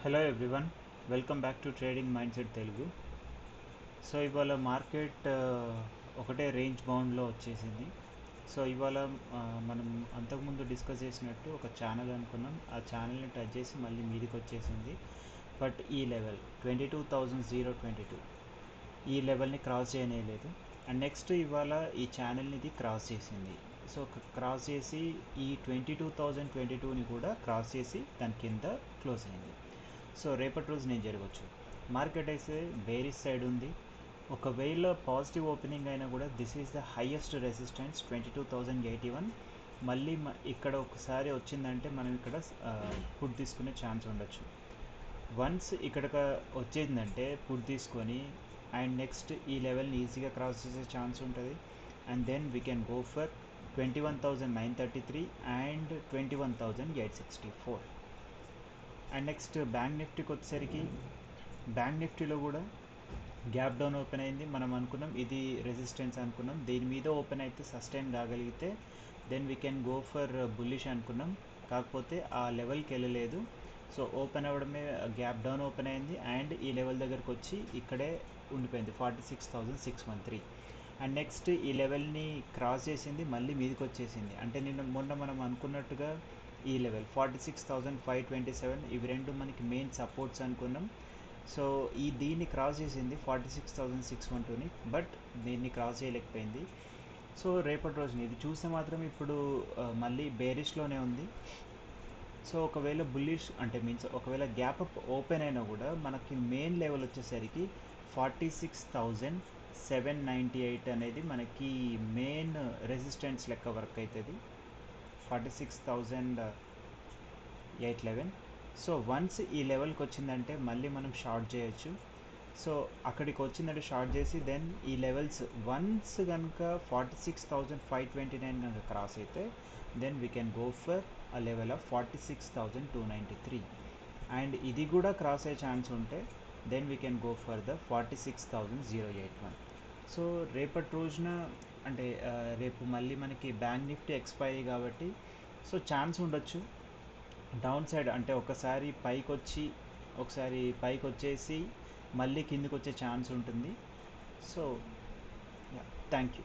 Hello everyone, welcome back to trading mind set Telugu. So ఇవాళ market ఒకటే range బౌండ్లో వచ్చేసింది. So ఇవాళ మనం అంతకుముందు డిస్కస్ చేసినట్టు ఒక ఛానల్ అనుకున్నాం, ఆ ఛానల్ని టచ్ చేసి మళ్ళీ మీదికి వచ్చేసింది. బట్ ఈ లెవెల్ 22,022 ఈ లెవెల్ని క్రాస్ చేయలేదు. అండ్ నెక్స్ట్ ఇవాళ ఈ ఛానల్ని ఇది క్రాస్ చేసింది. సో క్రాస్ చేసి ఈ 22,022ని కూడా క్రాస్ చేసి దాని కింద క్లోజ్ అయింది. సో రేపటి రోజు నేను జరగవచ్చు. మార్కెట్ అయితే బేరిష్ సైడ్ ఉంది. ఒకవేళ పాజిటివ్ ఓపెనింగ్ అయినా కూడా this is the highest resistance 22,081. మళ్ళీ ఇక్కడ ఒకసారి వచ్చిందంటే మనం ఇక్కడ పుట్ తీసుకునే ఛాన్స్ ఉండొచ్చు. వన్స్ ఇక్కడ వచ్చిందంటే పుట్ తీసుకొని అండ్ నెక్స్ట్ ఈ లెవెల్ని ఈజీగా క్రాస్ చేసే ఛాన్స్ ఉంటుంది. And then we can go for 21,933 and 21,864. And next bank నిఫ్టీకి వచ్చేసరికి బ్యాంక్ నిఫ్టీలో కూడా గ్యాప్ డౌన్ ఓపెన్ అయింది. మనం అనుకున్నాం ఇది రెసిస్టెన్స్ అనుకున్నాం, దీని మీద ఓపెన్ అయితే సస్టైన్ కాగలిగితే then we can go for bullish అనుకున్నాం. కాకపోతే ఆ లెవెల్కి వెళ్ళలేదు. సో ఓపెన్ అవ్వడమే గ్యాప్ డౌన్ ఓపెన్ అయింది అండ్ ఈ లెవెల్ దగ్గరకు వచ్చి ఇక్కడే ఉండిపోయింది 46,613. అండ్ నెక్స్ట్ ఈ లెవెల్ని క్రాస్ చేసింది, మళ్ళీ మీదకి వచ్చేసింది. అంటే మొన్న మనం అనుకున్నట్టుగా ఈ లెవెల్ 46,527 ఇవి రెండు మనకి మెయిన్ సపోర్ట్స్ అనుకున్నాం. సో దీన్ని క్రాస్ చేసింది 46,612ని, బట్ దీన్ని క్రాస్ చేయలేకపోయింది. సో రేపటి రోజున ఇది చూస్తే మాత్రం ఇప్పుడు మళ్ళీ బేరిష్లోనే ఉంది. సో ఒకవేళ బుల్లిష్ అంటే మీన్స్ ఒకవేళ గ్యాప్ అప్ ఓపెన్ అయినా కూడా మనకి మెయిన్ లెవెల్ వచ్చేసరికి 46,798 అనేది మనకి మెయిన్ రెసిస్టెన్స్ లెక్క వర్క్ అవుతుంది. 46,811. సో వన్స్ ఈ లెవెల్కి వచ్చిందంటే మళ్ళీ మనం షార్ట్ చేయొచ్చు. సో అక్కడికి వచ్చిందంటే షార్ట్ చేసి దెన్ ఈ లెవెల్స్ వన్స్ కనుక 46,529 కనుక క్రాస్ అయితే then we can go for a level of 46,293. And ఇది కూడా క్రాస్ అయ్యే ఛాన్స్ ఉంటే then we can go for the 46,081. So రేపటి రోజున అంటే రేపు మళ్ళీ మనకి బ్యాంక్ నిఫ్టీ ఎక్స్పైరీ కాబట్టి సో ఛాన్స్ ఉండొచ్చు డౌన్ సైడ్, అంటే ఒకసారి పైకి వచ్చేసి మళ్ళీ కిందికి వచ్చే ఛాన్స్ ఉంటుంది. So thank you.